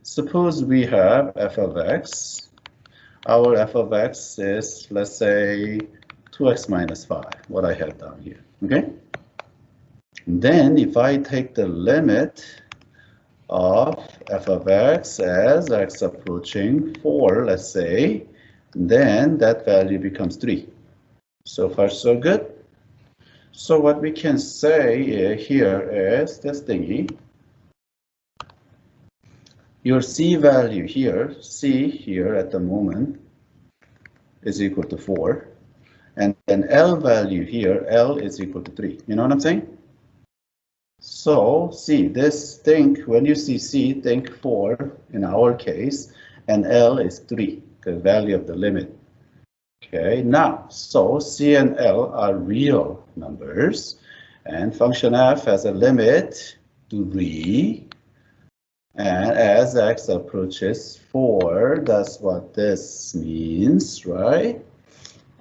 suppose we have f of x. Our f of x is, let's say, 2x minus 5, what I have down here, okay? Then if I take the limit of f of x as x approaching 4, let's say, then that value becomes 3. So far, so good. So what we can say here is this thingy. Your c value here, c here at the moment, is equal to 4. And then L value here, L is equal to 3. You know what I'm saying? So see this, think when you see C, think 4 in our case, and L is 3, the value of the limit. Okay, now, so C and L are real numbers, and function f has a limit to 3. And as x approaches 4, that's what this means, right?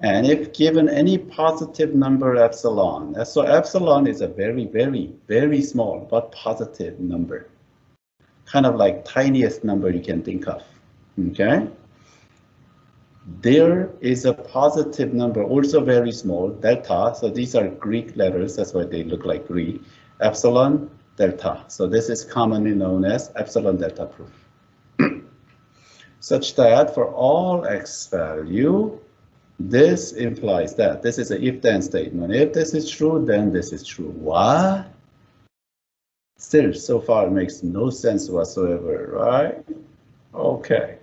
And if given any positive number epsilon, so epsilon is a very, very, very small but positive number. Kind of like tiniest number you can think of, okay? There is a positive number, also very small, delta. So these are Greek letters, that's why they look like Greek. Epsilon, delta. So this is commonly known as epsilon delta proof. Such that for all x value, this implies that this is an if-then statement. If this is true, then this is true. What? Still, so far, it makes no sense whatsoever, right? Okay.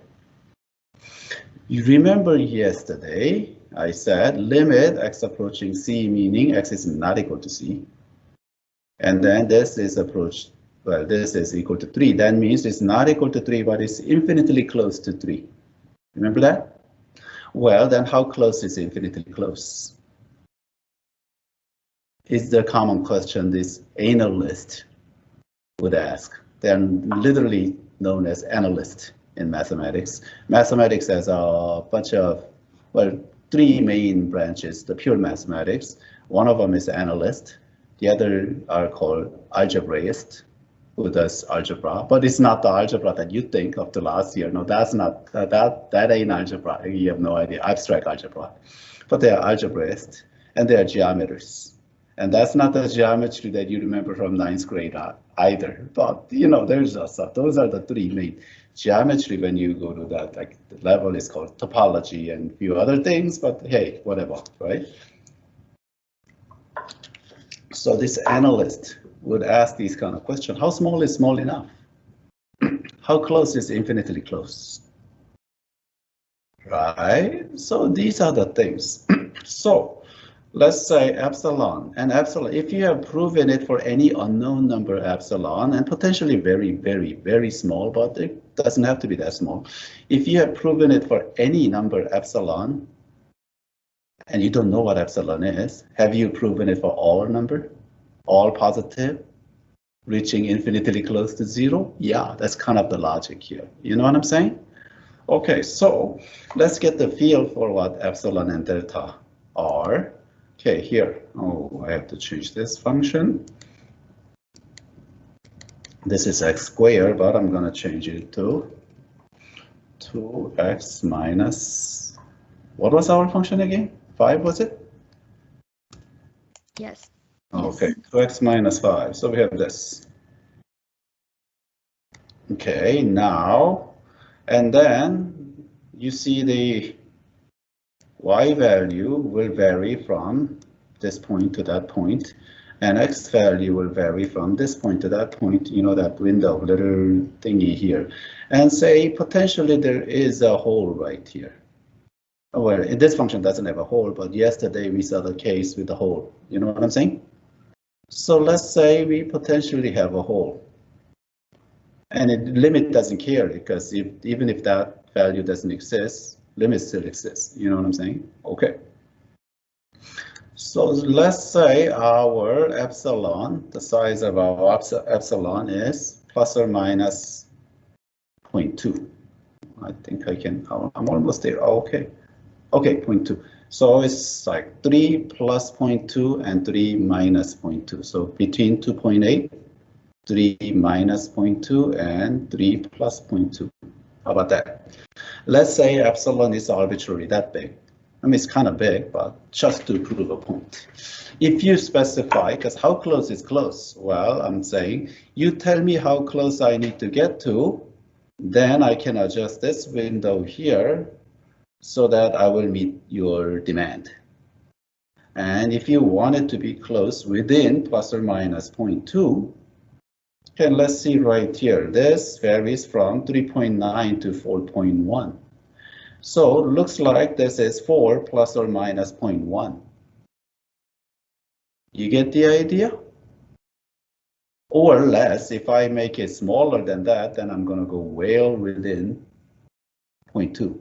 You remember yesterday, I said limit x approaching c, meaning x is not equal to c. And then this is approach, well, this is equal to 3. That means it's not equal to 3, but it's infinitely close to 3. Remember that? Well, then how close is infinitely close? Is the common question this analyst would ask. They're literally known as analysts in mathematics. Mathematics has a bunch of, well, 3 main branches, the pure mathematics. One of them is analyst. The other are called algebraist, who does algebra, but it's not the algebra that you think of the last year. No, that's not, that ain't algebra. You have no idea, abstract algebra. But they are algebraists, and they are geometers. And that's not the geometry that you remember from 9th grade either. But, you know, there's also, those are the 3 main. Geometry, when you go to that, like the level is called topology and a few other things, but hey, whatever, right? So this analyst would ask these kind of questions. How small is small enough? How close is infinitely close? Right? So these are the things. So let's say epsilon, and epsilon, if you have proven it for any unknown number epsilon, and potentially very, very, very small, but it doesn't have to be that small. If you have proven it for any number epsilon, and you don't know what epsilon is, have you proven it for all number? All positive, reaching infinitely close to 0? Yeah, that's kind of the logic here. You know what I'm saying? Okay, so let's get the feel for what epsilon and delta are. Okay, here. Oh, I have to change this function. This is x squared, but I'm going to change it to 2x minus, what was our function again? 5, was it? Yes. Okay, 2x minus 5. So we have this. Okay, now, and then you see the y value will vary from this point to that point, and x value will vary from this point to that point, you know, that window, little thingy here. And say potentially there is a hole right here. Well, this function doesn't have a hole, but yesterday we saw the case with the hole. You know what I'm saying? So let's say we potentially have a hole. And the limit doesn't care, because even if that value doesn't exist, limit still exists. You know what I'm saying? Okay. So let's say our epsilon, the size of our epsilon is plus or minus 0.2. I think I can, I'm almost there. Oh, okay. Okay, 0.2. So it's like 3 plus 0.2 and 3 minus 0.2. So between 2.8 3 minus 0.2 and 3 plus 0.2. How about that? Let's say epsilon is arbitrary that big. I mean, it's kind of big, but just to prove a point. If you specify, because how close is close? Well, I'm saying you tell me how close I need to get to, then I can adjust this window here so that I will meet your demand. And if you want it to be close within plus or minus 0.2, okay, let's see right here. This varies from 3.9 to 4.1. So looks like this is 4 plus or minus 0.1. You get the idea? Or less, if I make it smaller than that, then I'm going to go well within 0.2.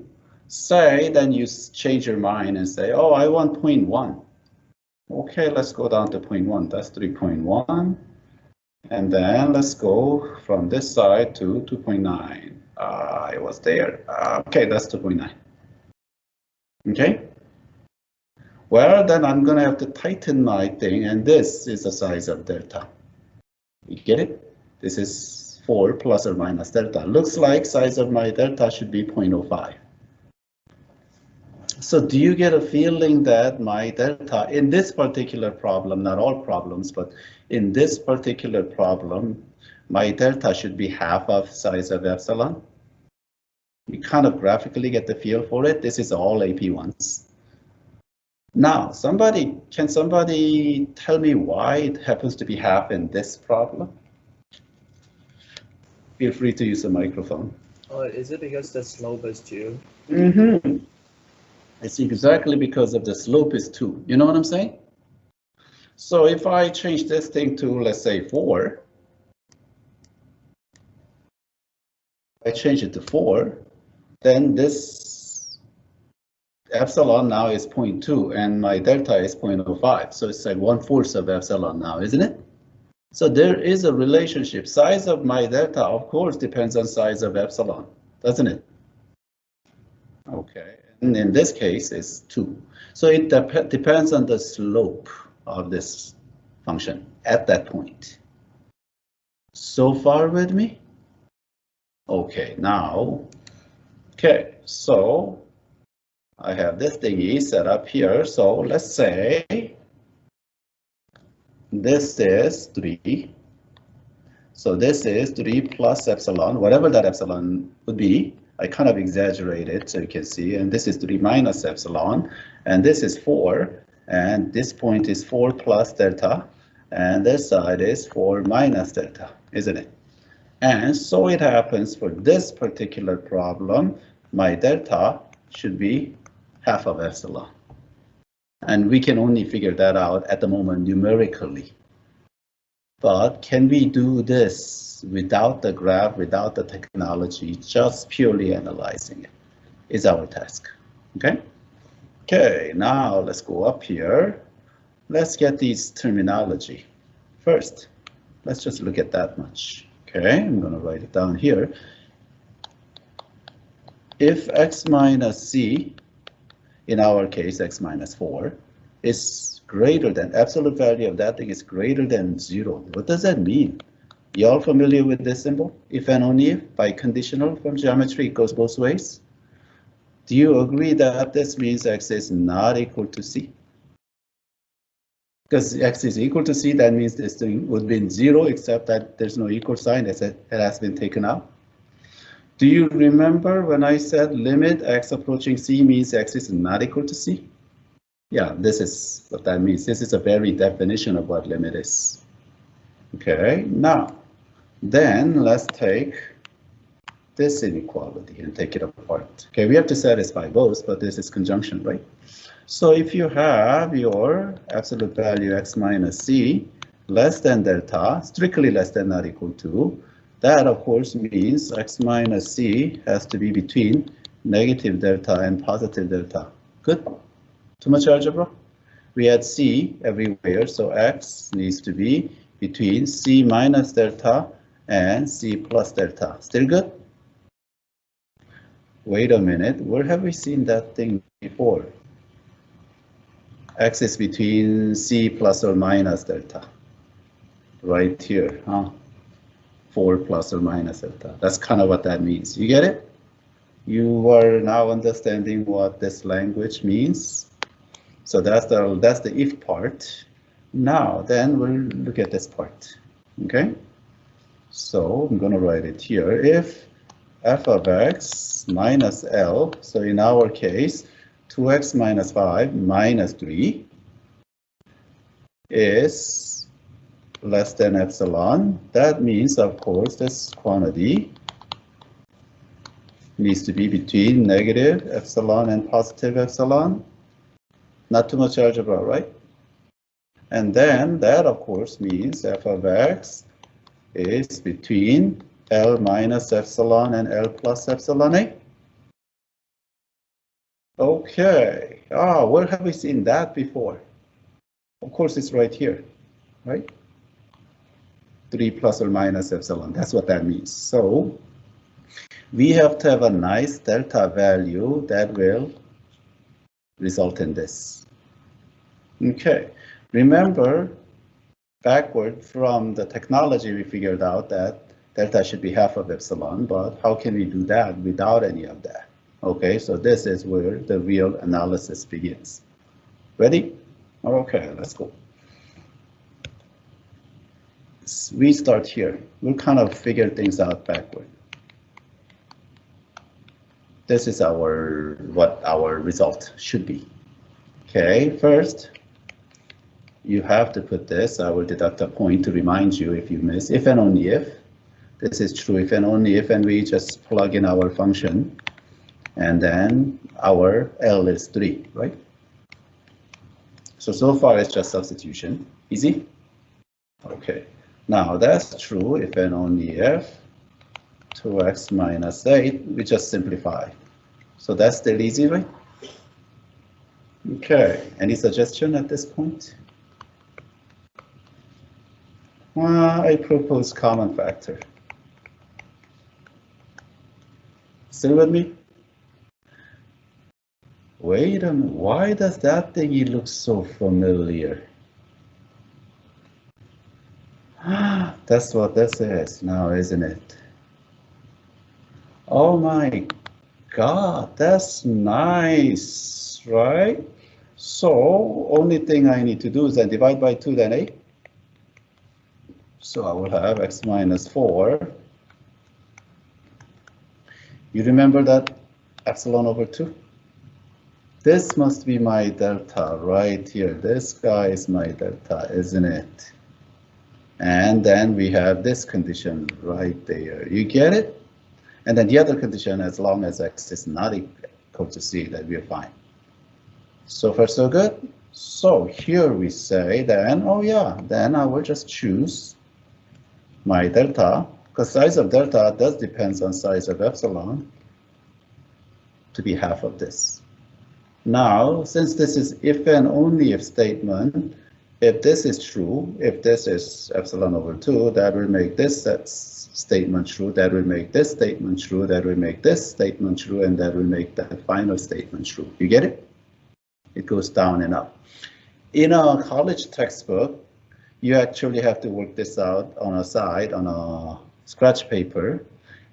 Say, then you change your mind and say, oh, I want 0.1. Okay, let's go down to 0.1. That's 3.1. And then let's go from this side to 2.9. I was there. Okay, that's 2.9. Okay. Well, then I'm going to have to tighten my thing, and this is the size of delta. You get it? This is 4 plus or minus delta. Looks like size of my delta should be 0.05. So do you get a feeling that my delta in this particular problem, not all problems, but in this particular problem, my delta should be half of size of epsilon? You kind of graphically get the feel for it. This is all AP ones. Now, can somebody tell me why it happens to be half in this problem? Feel free to use the microphone. Is it because the slope is 2? Mm-hmm. It's exactly because of the slope is 2. You know what I'm saying? So if I change this thing to, let's say, 4, I change it to 4, then this epsilon now is 0.2 and my delta is 0.05. So it's like 1/4 of epsilon now, isn't it? So there is a relationship. Size of my delta, of course, depends on size of epsilon, doesn't it? Okay, and in this case, it's 2. So it depends on the slope of this function at that point. So far with me? Okay, now, okay, so I have this thingy set up here. So let's say this is 3. So this is 3 plus epsilon, whatever that epsilon would be. I kind of exaggerated so you can see, and this is 3 minus epsilon, and this is 4, and this point is 4 plus delta, and this side is 4 minus delta, isn't it? And so it happens for this particular problem, my delta should be half of epsilon. And we can only figure that out at the moment numerically. But can we do this without the graph, without the technology, just purely analyzing it is our task, okay? Okay, now let's go up here. Let's get these terminology. First, let's just look at that much. Okay, I'm gonna write it down here. If x minus c, in our case, x minus 4, is greater than, absolute value of that thing is greater than 0. What does that mean? Y'all familiar with this symbol? If and only if, by conditional from geometry, it goes both ways. Do you agree that this means x is not equal to c? Because x is equal to c, that means this thing would be 0, except that there's no equal sign, it has been taken out. Do you remember when I said limit x approaching c means x is not equal to c? Yeah, this is what that means. This is a very definition of what limit is. Okay, now, then let's take this inequality and take it apart. Okay, we have to satisfy both, but this is conjunction, right? So if you have your absolute value x minus c less than delta, strictly less than not equal to, that of course means x minus c has to be between negative delta and positive delta. Good? Too much algebra? We had c everywhere, so x needs to be between c minus delta and c plus delta. Still good? Wait a minute, where have we seen that thing before? X is between c plus or minus delta. Right here, huh? 4 plus or minus delta. That's kind of what that means. You get it? You are now understanding what this language means. So that's the if part. Now then we'll look at this part. Okay? So I'm going to write it here. If f of x minus L, so in our case, 2x minus 5 minus 3 is less than epsilon, that means, of course, this quantity needs to be between negative epsilon and positive epsilon. Not too much algebra, right? And then that, of course, means f of x is between L minus epsilon and L plus epsilon A. Okay. Where have we seen that before? Of course, it's right here, right? 3 plus or minus epsilon. That's what that means. So we have to have a nice delta value that will result in this. Okay. Remember, backward from the technology, we figured out that delta should be half of epsilon, but how can we do that without any of that? Okay, so this is where the real analysis begins. Ready? Okay, let's go. We start here. We'll kind of figure things out backward. This is what our result should be. Okay, first, you have to put this. I will deduct a point to remind you if you miss. If and only if. This is true if and only if, and we just plug in our function. And then our L is 3, right? So far it's just substitution. Easy? Okay. Now that's true if and only if 2x minus 8, we just simplify. So that's still easy, right? Okay. Any suggestion at this point? I propose common factor. Still with me? Wait a minute, why does that thingy look so familiar? That's what this is now, isn't it? Oh my God, that's nice, right? So only thing I need to do is then divide by 2, then 8. So I will have x minus 4. You remember that epsilon over 2? This must be my delta right here. This guy is my delta, isn't it? And then we have this condition right there. You get it? And then the other condition, as long as x is not equal to c, that we're fine. So far, so good. So here we say then, oh yeah, then I will just choose my delta, because size of delta does depend on size of epsilon, to be half of this. Now, since this is if and only if statement, if this is true, if this is epsilon over 2, that will make this statement true, that will make this statement true, that will make this statement true, and that will make that final statement true. You get it? It goes down and up. In a college textbook, you actually have to work this out on a side, on a scratch paper,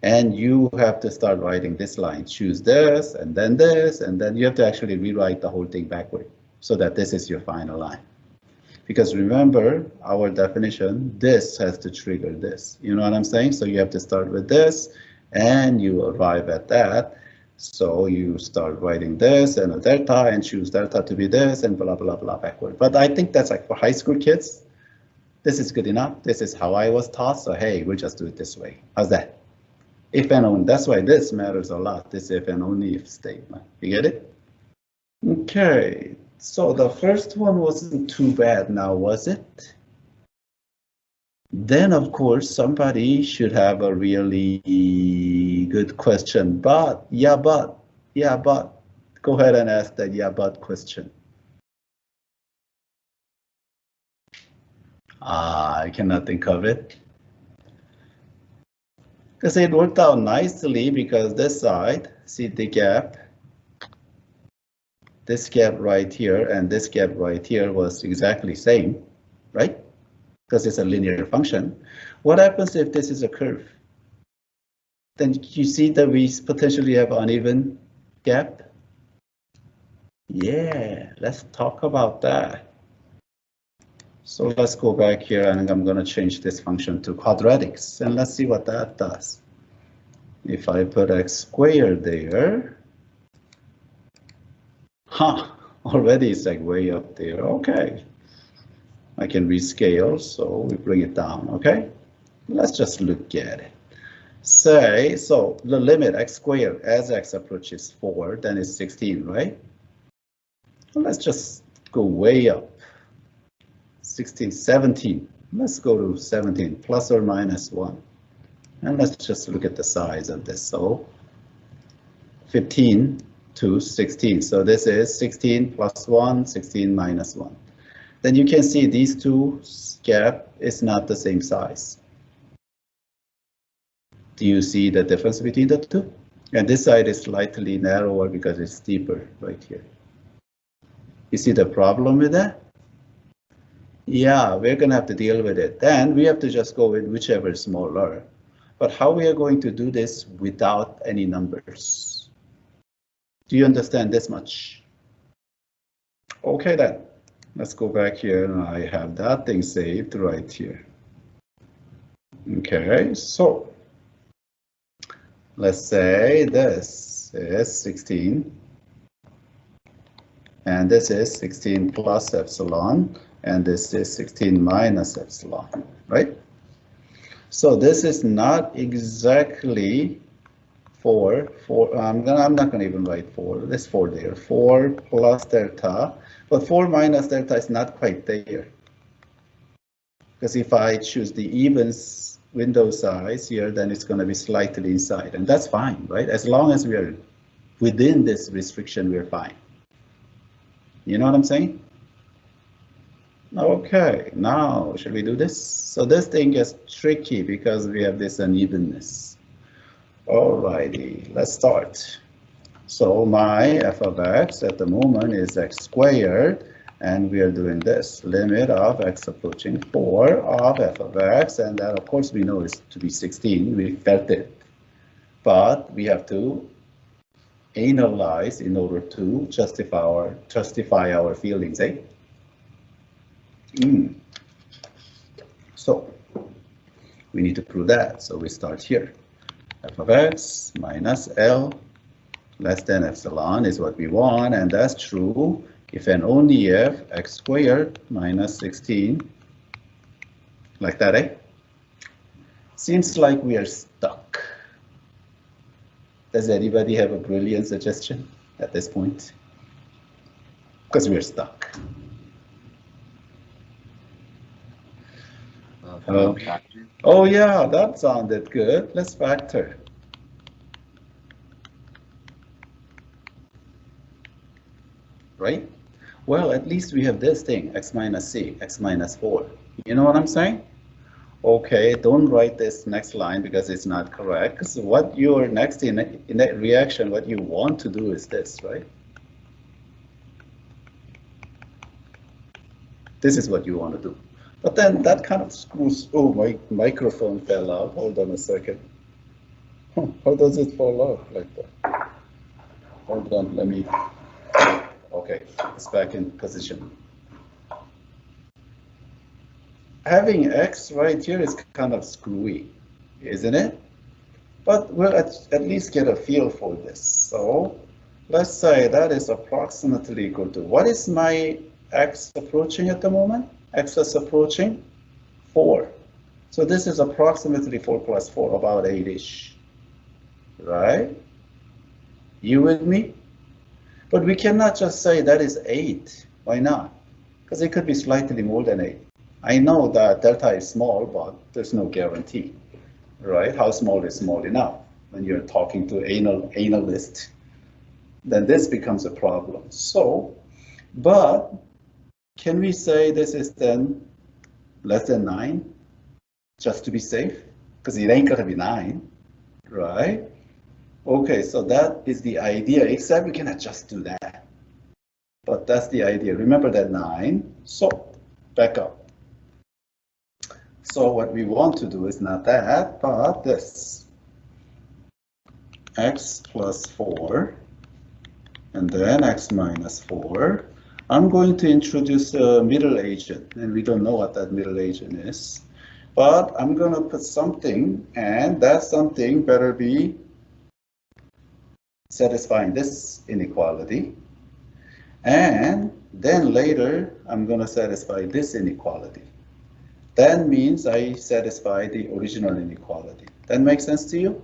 and you have to start writing this line. Choose this, and then you have to actually rewrite the whole thing backward so that this is your final line. Because remember our definition, this has to trigger this. You know what I'm saying? So you have to start with this, and you arrive at that. So you start writing this and a delta, and choose delta to be this, and blah, blah, blah backward. But I think that's like for high school kids. This is good enough. This is how I was taught. So hey, we'll just do it this way. How's that? If and only, that's why this matters a lot, this if and only if statement. You get it? Okay, so the first one wasn't too bad now, was it? Then, of course, somebody should have a really good question, but. Go ahead and ask that yeah, but question. I cannot think of it. Because it worked out nicely because this side, see the gap, this gap right here and this gap right here was exactly same, right? Because it's a linear function. What happens if this is a curve? Then you see that we potentially have uneven gap. Yeah, let's talk about that. So let's go back here and I'm going to change this function to quadratics and let's see what that does. If I put x squared there, already it's like way up there. Okay, I can rescale, so we bring it down. Okay, let's just look at it. Say, so the limit x squared as x approaches 4, then it's 16, right? Well, let's just go way up. 16, 17. Let's go to 17, plus or minus 1. And let's just look at the size of this. So 15 to 16. So this is 16 plus 1, 16 minus 1. Then you can see these two gap is not the same size. Do you see the difference between the two? And this side is slightly narrower because it's steeper right here. You see the problem with that? Yeah, we're going to have to deal with it. Then we have to just go with whichever is smaller. But how we are going to do this without any numbers? Do you understand this much? Okay then, let's go back here and I have that thing saved right here. Okay, so let's say this is 16 and this is 16 plus epsilon and this is 16 minus epsilon, right? So this is not exactly 4, I'm not going to even write 4, there's 4 there, 4 plus delta, but 4 minus delta is not quite there. Because if I choose the even window size here, then it's going to be slightly inside, and that's fine, right? As long as we are within this restriction, we're fine. You know what I'm saying? Okay, now should we do this? So this thing gets tricky because we have this unevenness. Alrighty, let's start. So my f of x at the moment is x squared, and we are doing this limit of x approaching 4 of f of x, and that of course we know is to be 16. We felt it, but we have to analyze in order to justify our feelings, eh? So we need to prove that. So we start here. F of x minus L less than epsilon is what we want, and that's true if and only if x squared minus 16, like that, eh? Seems like we are stuck. Does anybody have a brilliant suggestion at this point? Because we're stuck. Oh yeah, that sounded good. Let's factor. Right? Well, at least we have this thing, x minus c, x minus 4. You know what I'm saying? Okay, don't write this next line because it's not correct. Because what you're next in that reaction, what you want to do is this, right? This is what you want to do. But then that kind of screws, oh, my microphone fell out. Hold on a second. How does it fall out like that? Hold on, let me, okay, it's back in position. Having x right here is kind of screwy, isn't it? But we'll at least get a feel for this. So let's say that is approximately equal to, what is my x approaching at the moment? X is approaching 4. So this is approximately 4 plus 4, about 8-ish. Right? You with me? But we cannot just say that is 8. Why not? Because it could be slightly more than 8. I know that delta is small, but there's no guarantee. Right? How small is small enough? When you're talking to analyst, then this becomes a problem. So, but can we say this is then less than 9, just to be safe? Because it ain't gonna be 9, right? Okay, so that is the idea, except we cannot just do that. But that's the idea. Remember that 9. So back up. So what we want to do is not that, but this. X plus 4, and then x minus 4. I'm going to introduce a middle agent, and we don't know what that middle agent is. But I'm going to put something, and that something better be satisfying this inequality. And then later, I'm going to satisfy this inequality. That means I satisfy the original inequality. That makes sense to you?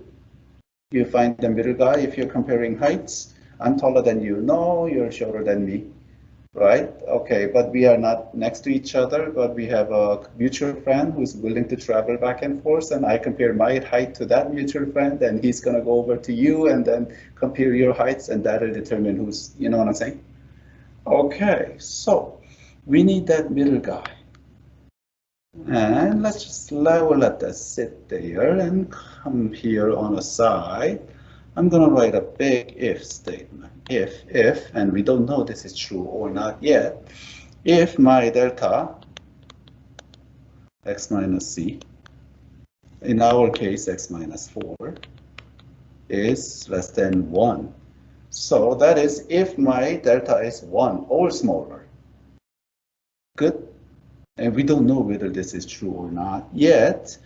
You find the middle guy if you're comparing heights. I'm taller than you. No, you're shorter than me. Right? Okay, but we are not next to each other, but we have a mutual friend who's willing to travel back and forth, and I compare my height to that mutual friend, and he's gonna go over to you and then compare your heights, and that'll determine who's, you know what I'm saying? Okay, so we need that middle guy. And let's just let that sit there and come here on a side. I'm going to write a big if statement. If, and we don't know this is true or not yet, if my delta x minus c, in our case x minus 4, is less than 1. So that is if my delta is 1 or smaller. Good. And we don't know whether this is true or not yet,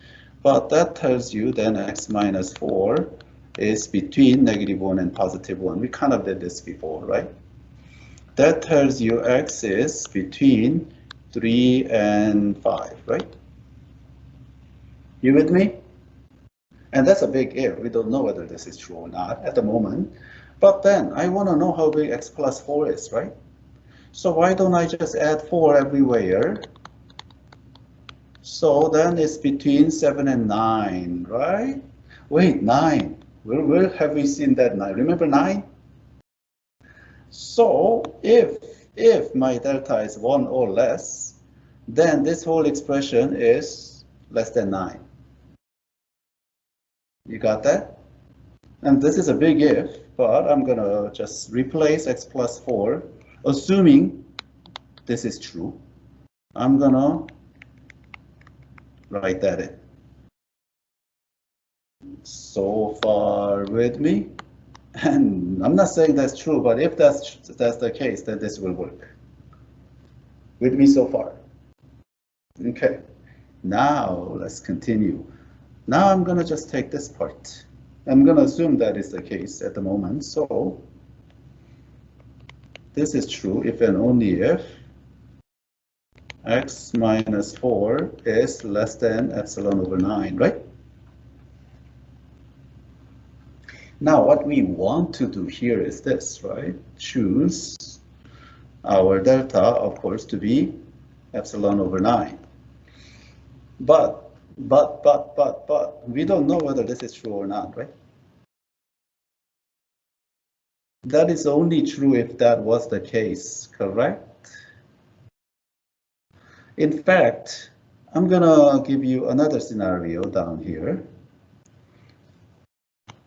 but that tells you then x minus 4 is between -1 and +1. We kind of did this before, right? That tells you x is between 3 and 5, right? You with me? And that's a big if. We don't know whether this is true or not at the moment. But then I want to know how big x plus 4 is, right? So why don't I just add 4 everywhere? So then it's between 7 and 9, right? Wait, 9. Where have we seen that 9? Remember 9? So if my delta is 1 or less, then this whole expression is less than 9. You got that? And this is a big if, but I'm going to just replace x plus 4, assuming this is true. I'm going to write that in. So far with me? And I'm not saying that's true, but if that's the case, then this will work. With me so far? Okay. Now let's continue. Now I'm going to just take this part. I'm going to assume that is the case at the moment. So this is true if and only if x minus 4 is less than epsilon over 9, right? Now what we want to do here is this, right? Choose our delta, of course, to be epsilon over 9. But we don't know whether this is true or not, right? That is only true if that was the case, correct? In fact, I'm gonna give you another scenario down here.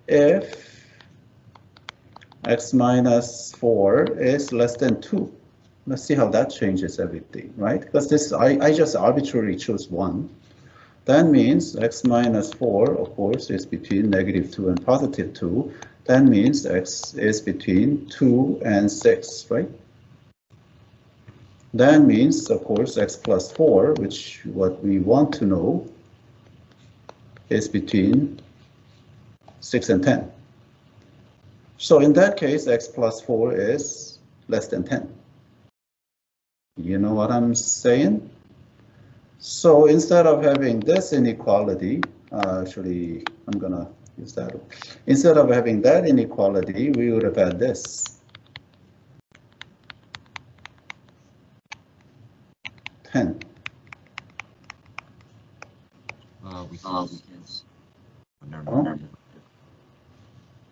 If x minus 4 is less than 2, let's see how that changes everything, right? Because this, I just arbitrarily chose 1. That means x minus 4, of course, is between -2 and +2. That means x is between 2 and 6, right? That means, of course, x plus 4, which what we want to know, is between 6 and 10. So in that case, x plus 4 is less than 10. You know what I'm saying? So instead of having this inequality, actually, I'm going to use that. Instead of having that inequality, we would have had this. 10.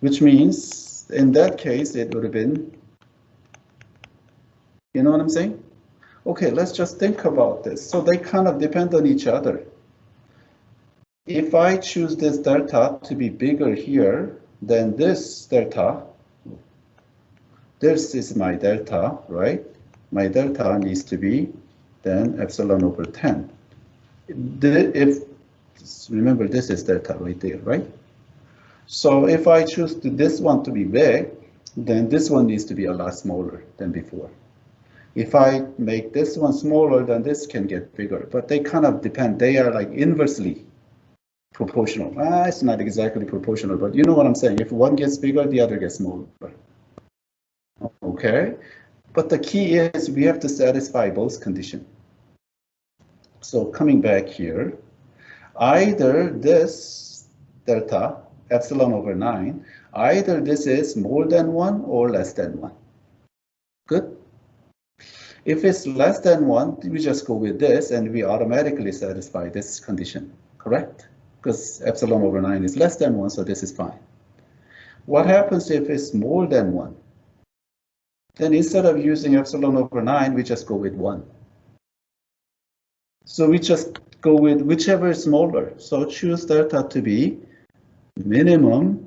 Which means, in that case, it would have been, you know what I'm saying? Okay, let's just think about this. So they kind of depend on each other. If I choose this delta to be bigger here than this delta, this is my delta, right? My delta needs to be then epsilon over 10. Remember this is delta right there, right? So if I choose this one to be big, then this one needs to be a lot smaller than before. If I make this one smaller, then this can get bigger, but they kind of depend. They are like inversely proportional. It's not exactly proportional, but you know what I'm saying. If one gets bigger, the other gets smaller. Okay, but the key is we have to satisfy both conditions. So coming back here, either this delta, epsilon over 9, either this is more than 1 or less than 1. Good? If it's less than 1, we just go with this and we automatically satisfy this condition, correct? Because epsilon over 9 is less than 1, so this is fine. What happens if it's more than 1? Then instead of using epsilon over 9, we just go with 1. So we just go with whichever is smaller. So choose delta to be minimum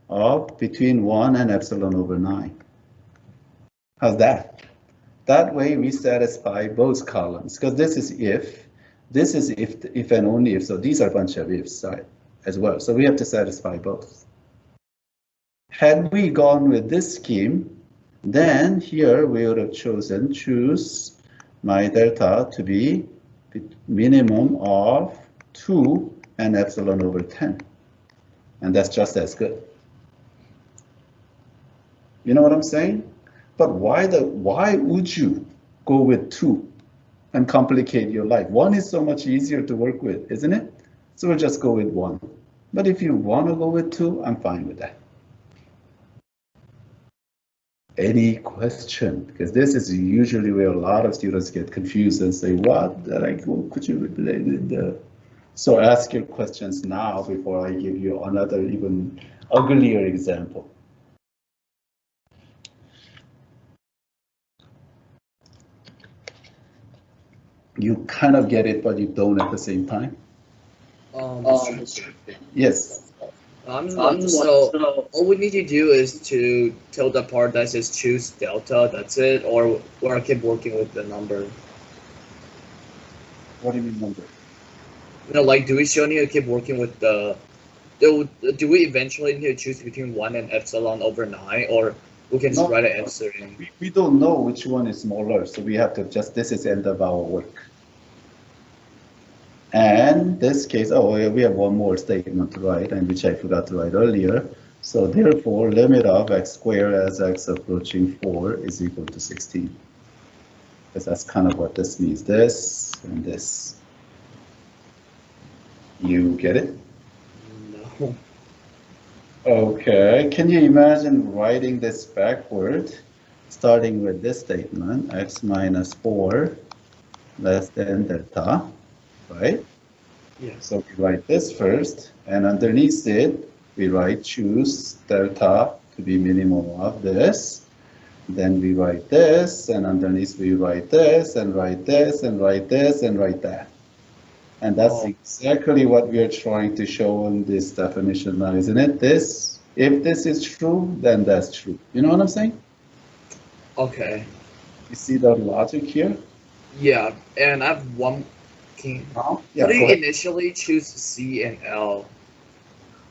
of between 1 and epsilon over 9. How's that? That way we satisfy both columns, because this is if and only if. So these are a bunch of ifs as well. So we have to satisfy both. Had we gone with this scheme, then here we would have choose my delta to be minimum of 2 and epsilon over 10. And that's just as good. You know what I'm saying? But why would you go with 2 and complicate your life? 1 is so much easier to work with, isn't it? So we'll just go with 1. But if you want to go with 2, I'm fine with that. Any question? Because this is usually where a lot of students get confused and say, what? Like, well, could you relate it? So ask your questions now before I give you another even uglier example. You kind of get it, but you don't at the same time. Yes. So all we need to do is to tell the part that says choose delta. That's it, or I keep working with the number. What do you mean number? No, like, do we still need to keep working with the? Do we eventually need to choose between 1 and epsilon over 9, or we can just write an answer in? We don't know which one is smaller, so we have to just, this is end of our work. And this case, oh, we have one more statement to write, and which I forgot to write earlier. So therefore, limit of x squared as x approaching 4 is equal to 16. Because that's kind of what this means, this and this. You get it? No. Okay, can you imagine writing this backward, starting with this statement, x minus 4 less than delta, right? Yeah. So we write this first, and underneath it, we write choose delta to be minimum of this. Then we write this, and underneath we write this, and write this, and write this, and write that. And that's exactly what we are trying to show in this definition now, isn't it? This, if this is true, then that's true. You know what I'm saying? Okay. You see the logic here? Yeah, and I have one. How do you initially choose C and L?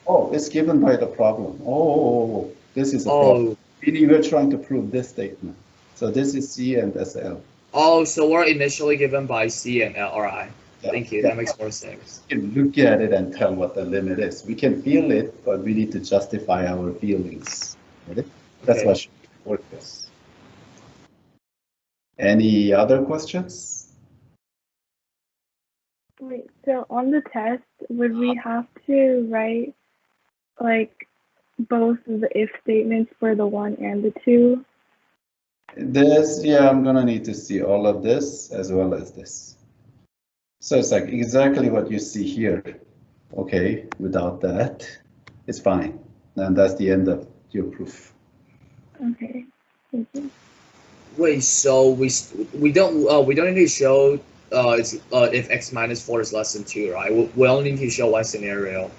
Oh, it's given by the problem. Oh, this is a problem. Meaning we're trying to prove this statement. So this is C and that's L. Oh, so we're initially given by C and L. All right. Yeah. Thank you. That makes more sense. You can look at it and tell what the limit is. We can feel it, but we need to justify our feelings. Right? That's what should work is. Any other questions? Wait, so on the test, would we have to write like both the if statements for the 1 and the 2? This, yeah, I'm gonna need to see all of this as well as this. So it's like exactly what you see here. Okay, without that, it's fine. And that's the end of your proof. Okay, thank you. Wait, so we don't need to show if x minus 4 is less than 2, right? We only need to show one scenario.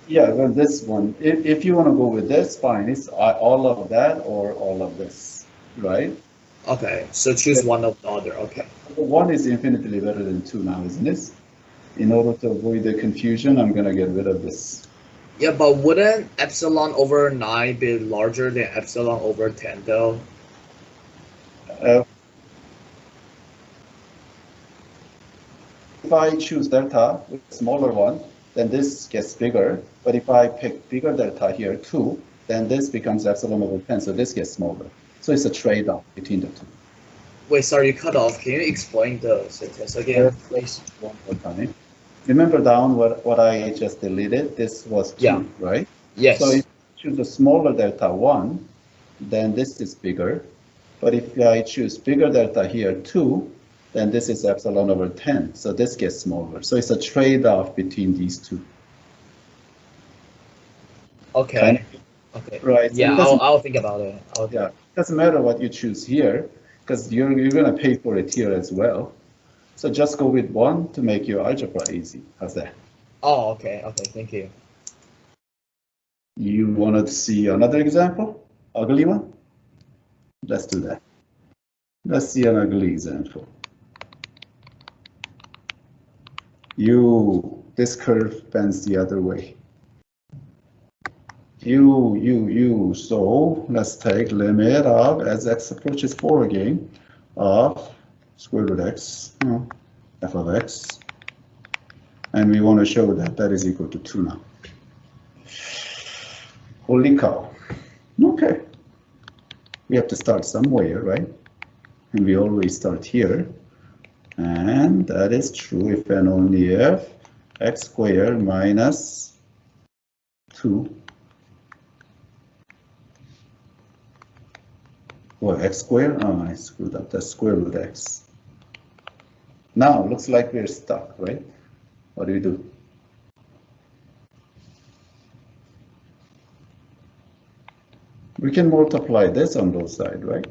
Yeah, well, this one, if you want to go with this, fine. It's all of that or all of this, right? Okay, so choose one of the other. Okay. 1 is infinitely better than 2 now, isn't it? In order to avoid the confusion, I'm gonna get rid of this. Yeah, but wouldn't epsilon over 9 be larger than epsilon over 10 though? Uh, if I choose delta, with smaller one, then this gets bigger. But if I pick bigger delta here too, then this becomes epsilon over 10, so this gets smaller. So it's a trade-off between the two. Wait, sorry, you cut off. Can you explain the sentence again, please? One more time. Remember down what I just deleted? This was 2, Yeah. right? Yes. So if I choose a smaller delta 1, then this is bigger. But if I choose bigger delta here 2, then this is epsilon over 10. So this gets smaller. So it's a trade-off between these two. Okay. Kind of, okay. right. Yeah, I'll think about it. Yeah, doesn't matter what you choose here, because you're going to pay for it here as well. So just go with 1 to make your algebra easy. How's that? Oh, okay. Okay, thank you. You wanted to see another example? Ugly one? Let's do that. Let's see an ugly example. This curve bends the other way. So let's take limit of, as x approaches 4 again, of square root x, f of x. And we want to show that that is equal to 2 now. Holy cow. Okay. We have to start somewhere, right? And we always start here. And that is true if and only if x squared minus 2. Or x squared? Oh, I screwed up. That's square root x. Now, looks like we're stuck, right? What do we do? We can multiply this on both sides, right?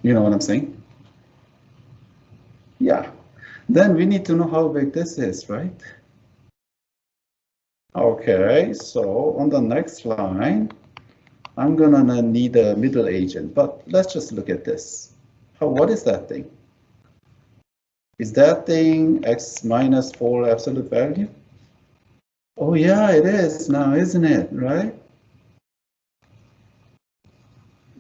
You know what I'm saying? Yeah. Then we need to know how big this is, right? Okay, so on the next line, I'm gonna need a middle agent, but let's just look at this. What is that thing? Is that thing x minus 4 absolute value? Oh yeah, it is now, isn't it, right?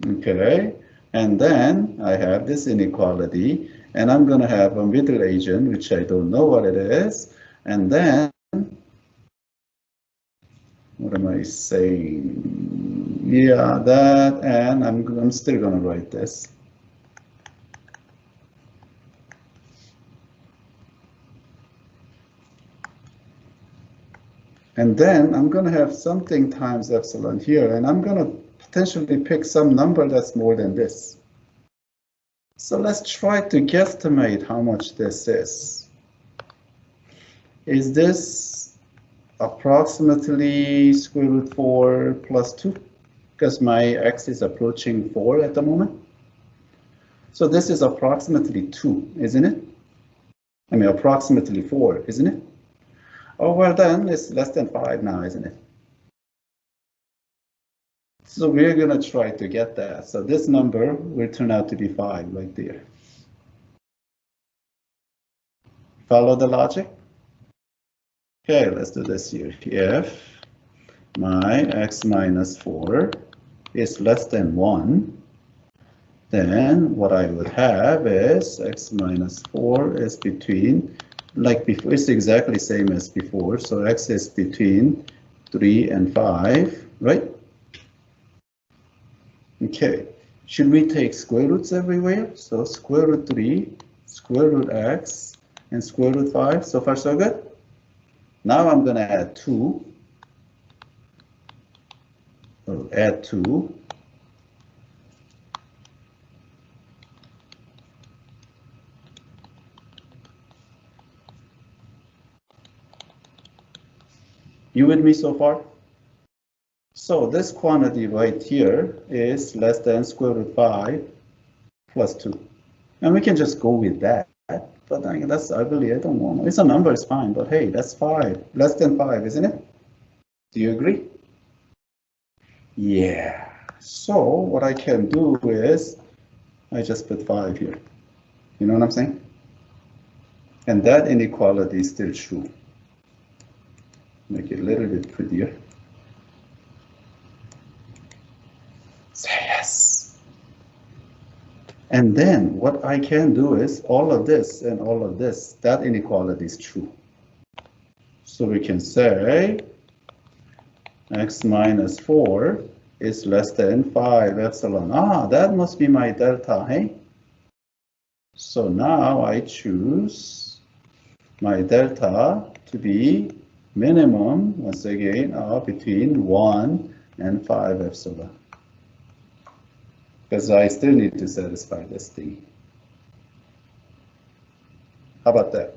Okay, and then I have this inequality, and I'm gonna have a middle agent, which I don't know what it is, and then, what am I saying? Yeah, that, and I'm still gonna write this. And then I'm going to have something times epsilon here, and I'm going to potentially pick some number that's more than this. So let's try to guesstimate how much this is. Is this approximately square root 4 plus 2? Because my x is approaching 4 at the moment. So this is approximately 2, isn't it? I mean, approximately 4, isn't it? Oh, well then, it's less than 5 now, isn't it? So we're going to try to get that. So this number will turn out to be 5 right there. Follow the logic? Okay, let's do this here. If my x minus 4 is less than 1, then what I would have is x minus 4 is between, like before, it's exactly same as before. So x is between 3 and 5, right? Okay, should we take square roots everywhere? So square root 3, square root x, and square root 5. So far, so good. Now I'm going to add 2. So add 2. You with me so far? So this quantity right here is less than square root 5 plus 2. And we can just go with that. But that's ugly. I don't want it. It's a number, it's fine. But hey, that's 5. Less than 5, isn't it? Do you agree? Yeah. So what I can do is I just put 5 here. You know what I'm saying? And that inequality is still true. Make it a little bit prettier. Say yes. And then what I can do is all of this and all of this, that inequality is true. So we can say x minus 4 is less than 5 epsilon. Ah, that must be my delta, hey? So now I choose my delta to be minimum, once again, between 1 and 5 epsilon. Because I still need to satisfy this thing. How about that?